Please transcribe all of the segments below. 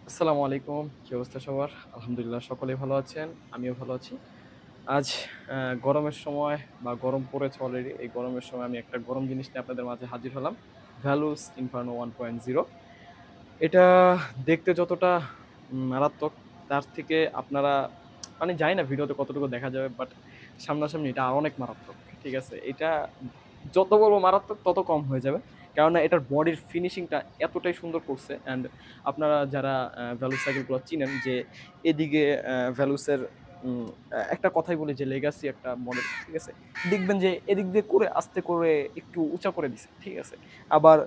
আসসালামু আলাইকুম। কি অবস্থা সবার? আলহামদুলিল্লাহ সকলেই ভালো আছেন। আমিও ভালো আছি। আজ গরমের সময় বা গরম পড়েছে অলরেডি। এই গরমের সময় আমি একটা গরম জিনিস নিয়ে আপনাদের মাঝে হাজির হলাম। Values Inferno 1.0। এটা দেখতে যতটা মারাত্মক, তার থেকে আপনারা মানে জানি না ভিডিওতে কতটুকু দেখা যাবে, বাট সামনাসামনি এটা আরো অনেক মারাত্মক। ঠিক আছে? এটা যত বলবো মারাত্মক তত কম হয়ে যাবে। কেননা এটার বডির ফিনিশিংটা এতটাই সুন্দর করছে। অ্যান্ড আপনারা যারা ভ্যালুস সাইকেলগুলো চিনেন যে এদিকে ভ্যালুসের একটা কথাই বলি যে লেগাসি একটা মডেল, ঠিক আছে? দেখবেন যে এদিক দিয়ে করে আস্তে করে একটু উঁচা করে দিছে, ঠিক আছে? আবার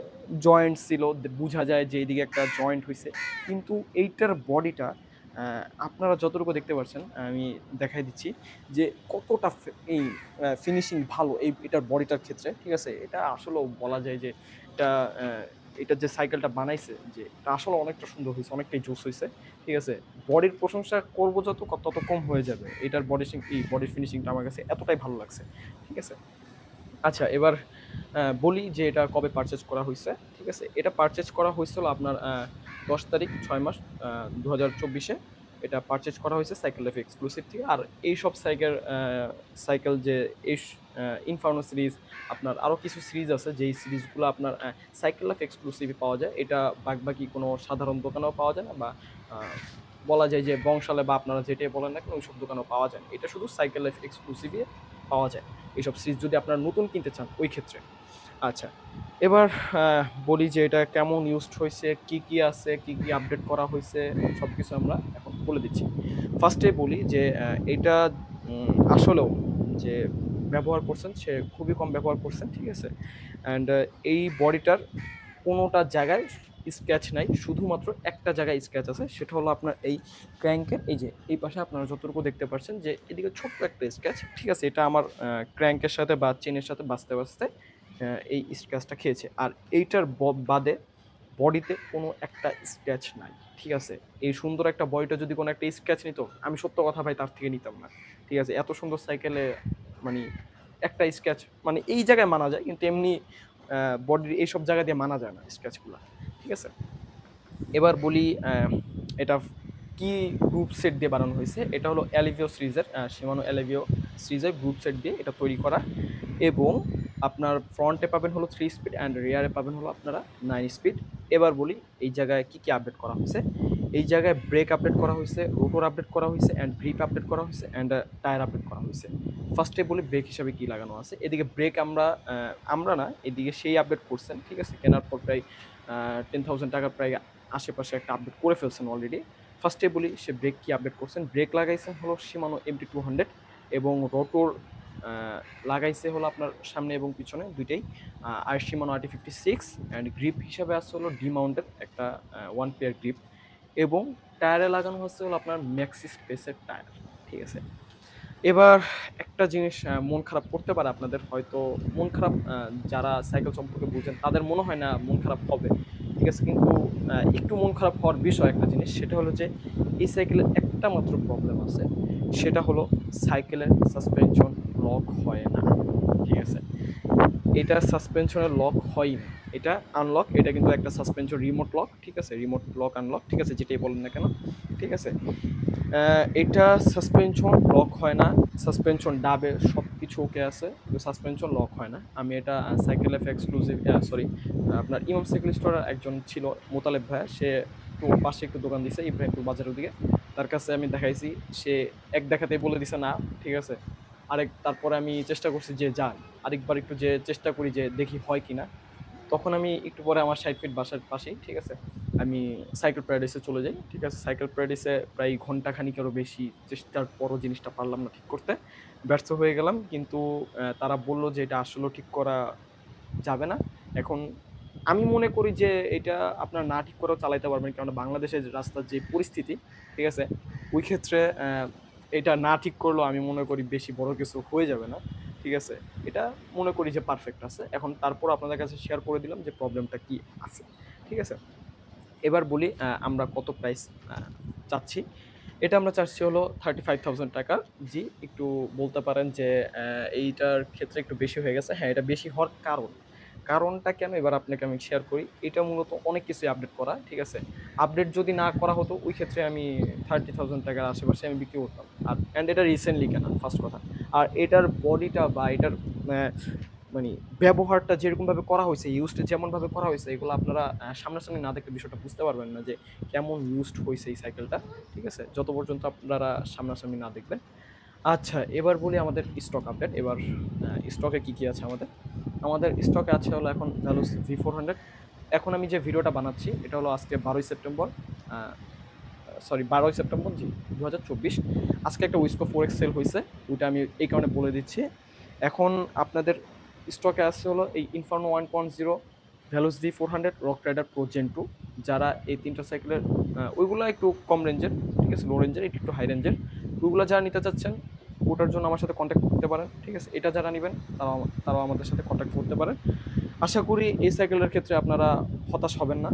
জয়েন্ট ছিল, বুঝা যায় যে এইদিকে একটা জয়েন্ট হইছে। কিন্তু এইটার বডিটা আপনারা যতটুকু দেখতে পাচ্ছেন, আমি দেখাই দিচ্ছি যে কতটা এই ফিনিশিং ভালো এটার বডিটার ক্ষেত্রে, ঠিক আছে? এটা আসলেও বলা যায় যে এটা এটার যে সাইকেলটা বানাইছে যে এটা আসলে অনেকটা সুন্দর হইছে, অনেকটাই জোস হইছে। ঠিক আছে? বডির প্রশংসা করব যত তত কম হয়ে যাবে। এটার বডির ফিনিশিংটা আমার কাছে এতটাই ভালো লাগছে। ঠিক আছে? আচ্ছা, এবার বলি যে এটা কবে পারচেজ করা হইছে। ঠিক আছে? এটা পারচেজ করা হইছিল আপনার ১০ তারিখ ৬ মাস ২০২৪ এ এটা পারচেজ করা হইছে সাইকেল লাইফ এক্সক্লুসিভ থেকে। আর এইসব সাইকেল যে এই ইনফার্নো সিরিজ, আপনার আরো কিছু সিরিজ আছে যেই সিরিজগুলো আপনার সাইকেল লাইফ এক্সক্লুসিভই পাওয়া যায়। এটা বাদবাকি কোনো সাধারণ দোকানেও পাওয়া যায় না, বা আ বলা যায় যে বংশালে বা আপনারা যেটাই বলেন না কেন ওইসব দোকানেও পাওয়া যায় না। এটা শুধু সাইকেল লাইফ এক্সক্লুসিভই পাওয়া যায়। এইসব সিরিজ যদি আপনারা নতুন কিনতে চান ওই ক্ষেত্রে। আচ্ছা, এবার বলি যে এটা কেমন ইউজড হইছে, কি আছে, কি আপডেট করা হইছে, সবকিছু আমরা এখন বলে দিচ্ছি। ফার্স্টে বলি যে এটা আসলেও যে ব্যবহার করছেন সে খুবই কম ব্যবহার করছেন, ঠিক আছে? অ্যান্ড এই বডিটার কোনোটা জায়গায় স্ক্র্যাচ নাই। শুধুমাত্র একটা জায়গায় স্ক্র্যাচ আছে। সেটা হলো আপনার এই ক্র্যাঙ্কের এই যে এই পাশে আপনারা যতটুকু দেখতে পাচ্ছেন যে এদিকে ছোট্ট একটা স্ক্র্যাচ। ঠিক আছে? এটা আমার ক্র্যাঙ্কের সাথে বা চেইনের সাথে বাজতে এই স্ক্র্যাচটা খেয়েছে। আর এইটার বাদে বডিতে কোনো একটা স্ক্র্যাচ নাই। ঠিক আছে? এই সুন্দর একটা বডিটা যদি কোনো একটা স্ক্র্যাচ নিত, আমি সত্য কথা ভাই তার থেকে নিতাম না। ঠিক আছে? এত সুন্দর সাইকেলে মানি একটা স্ক্র্যাচ মানে এই জায়গায় মানা যায়। কিন্তু এমনি বডির এইসব জায়গা দিয়ে মানা যায় না স্ক্র্যাচগুলা। ঠিক আছে? এবার বলি এটা কি গ্রুপ সেট দিয়ে বানানো হয়েছে। এটা হলো অ্যালিভিও সিরিজের Shimano অ্যালিভিও সিরিজের গ্রুপ সেট দিয়ে এটা তৈরি করা। এবং আপনার ফ্রন্টে পাবেন হলো 3 স্পিড অ্যান্ড রিয়ারে পাবেন হলো আপনারা 9 স্পিড। এবার বলি এই জায়গায় কি আপডেট করা হয়েছে। এই জায়গায় ব্রেক আপডেট করা হয়েছে, রোটর আপডেট করা হয়েছে অ্যান্ড গ্রিপ আপডেট করা হয়েছে অ্যান্ড টায়ার আপডেট করা হয়েছে। ফার্স্টে বলি ব্রেক হিসাবে কি লাগানো আছে। এদিকে ব্রেক আমরা না, এদিকে সেই আপডেট করছেন। ঠিক আছে? কেনার পর প্রায় ৳10,000 প্রায় আশেপাশে একটা আপডেট করে ফেলছেন অলরেডি। ফার্স্টে বলি সে ব্রেক কি আপডেট করছেন। ব্রেক লাগাইছেন হলো Shimano MT200 এবং রোটর আ লাগাইছে হলো আপনার সামনে এবং পিছনে ২ টাই। আর Shimano RT56 অ্যান্ড গ্রিপ হিসাবে আছে হলো ডি-মাউন্টের একটা 1 পেয়ার গ্রিপ এবং টায়ারে লাগানো হচ্ছে হলো আপনার Maxxis Pace এর টায়ার। ঠিক আছে? এবার একটা জিনিস মন খারাপ করতে পারে আপনাদের। হয়তো মন খারাপ যারা সাইকেল সম্পর্কে বুঝেন তাদের মনে হয় না মন খারাপ হবে। ঠিক আছে? কিন্তু একটু মন খারাপ হওয়ার বিষয় একটা জিনিস, সেটা হলো যে এই সাইকেলের একটা মাত্র প্রবলেম আছে। সেটা হলো সাইকেলের সাসপেনশন লক হয় না। ঠিক আছে? এটা সাসপেনশনের লক হয়ই না। এটা আনলক। এটা কিন্তু একটা সাসপেনশন রিমোট লক। ঠিক আছে? Remote lock unlock. ঠিক আছে? যেটাই বলেন না কেন। ঠিক আছে? এটা সাসপেনশন লক হয় না। সাসপেনশন ডাবে সবকিছু ওকে আছে। কিন্তু সাসপেনশন লক হয় না। আমি এটা সাইকেল এফ এক্সক্লুসিভ সরি আপনার ইমাম সাইকেল স্টোরের একজন ছিল মোতালেব ভাইয়া। সে একটু পাশে একটু দোকান দিছে ইব্রাহিমপুর বাজারের ওদিকে। তার কাছে আমি দেখাইছি। সে এক দেখাতেই বলে দিছে না। ঠিক আছে? তারপরে আমি চেষ্টা করছি যে যাই। আরেকবার একটু যে চেষ্টা করি যে দেখি হয় কিনা। তখন আমি একটু পরে আমার ৬০ ফিট বাসার পাশেই, ঠিক আছে? আমি সাইকেল প্যারাডাইসে চলে যাই। ঠিক আছে? সাইকেল প্যারাডাইসে প্রায় ঘন্টা খানিকেরও বেশি চেষ্টার পরও জিনিসটা পারলাম না ঠিক করতে। ব্যর্থ হয়ে গেলাম। কিন্তু তারা বলল যে এটা আসলেও ঠিক করা যাবে না। এখন আমি মনে করি যে এটা আপনারা না ঠিক করেও চালাইতে পারবেন। কেননা বাংলাদেশের রাস্তার যে পরিস্থিতি, ঠিক আছে? ওই ক্ষেত্রে এটা না ঠিক করলেও আমি মনে করি বেশি বড় কিছু হয়ে যাবে না। ঠিক আছে? এটা মনে করি যে পারফেক্ট আছে। এখন তারপরও আপনাদের কাছে শেয়ার করে দিলাম যে প্রবলেমটা কি আছে। ঠিক আছে? এবার বলি আমরা কত প্রাইস আ চাচ্ছি। এটা আমরা চাচ্ছি হলো ৳35,000। জি, একটু বলতে পারেন যে এইটার ক্ষেত্রে একটু বেশি হয়ে গেছে। হ্যাঁ, এটা বেশি হওয়ার কারণ। কারণটা কেন এবার আপনাকে আমি শেয়ার করি। এটা মূলত অনেক কিছুই আপডেট করা, ঠিক আছে? আপডেট যদি না করা হতো ওই ক্ষেত্রে আমি 30,000 টাকার আশেপাশে আমি বিক্রি করতাম। আর অ্যান্ড এটা রিসেন্টলি কেনা ফার্স্ট কথা। আর এটার বডিটা বা এটার অ্যা মানে ব্যবহারটা যেরকমভাবে করা হইছে, ইউজড যেমনভাবে করা হইছে এগুলো আপনারা সামনাসামনি না দেখলে বিষয়টা বুঝতে পারবেন না যে কেমন ইউজড হইছে এই সাইকেলটা। ঠিক আছে? যত পর্যন্ত আপনারা সামনাসামনি না দেখবেন। আচ্ছা, এবার বলি আমাদের স্টক আপডেট। এবার স্টকে কি আছে আমাদের? আমাদের স্টকে আছে হলো এখন ভ্যালুস V400। এখন আমি যে ভিডিওটা বানাচ্ছি এটা হলো আজকে 12ই সেপ্টেম্বর। আ সরি 12ই সেপ্টেম্বর জি, 2024। আজকে একটা উইসকো 4X সেল হইছে। ওইটা আমি এই কারণে বলে দিচ্ছি। এখন আপনাদের স্টকে আছে হলো এই ইনফার্নো 1.0, ভ্যালুস V400, Rock Rider Pro Gen 2। যারা এই ৩ টা সাইকেলের ওইগুলা একটু কম রেঞ্জের, ঠিক আছে? লো রেঞ্জের, এটা একটু হাই রেঞ্জের। ওইগুলা যারা নিতে চাচ্ছেন ওটার জন্য আমার সাথে কন্ট্যাক্ট করতে পারেন, ঠিক আছে? এটা যারা নিবেন তারাও আমাদের সাথে কন্ট্যাক্ট করতে পারেন। আশা করি এই সাইকেলের ক্ষেত্রে আপনারা হতাশ হবেন না।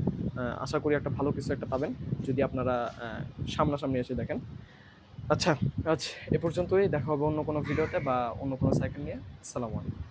আশা করি একটা ভালো কিছু একটা পাবেন যদি আপনারা সামনাসামনি এসে দেখেন। আচ্ছা, আজ এ পর্যন্তই। দেখা হবে অন্য কোনো ভিডিওতে বা অন্য কোনো সাইকেল নিয়ে। আসসালামু আলাইকুম।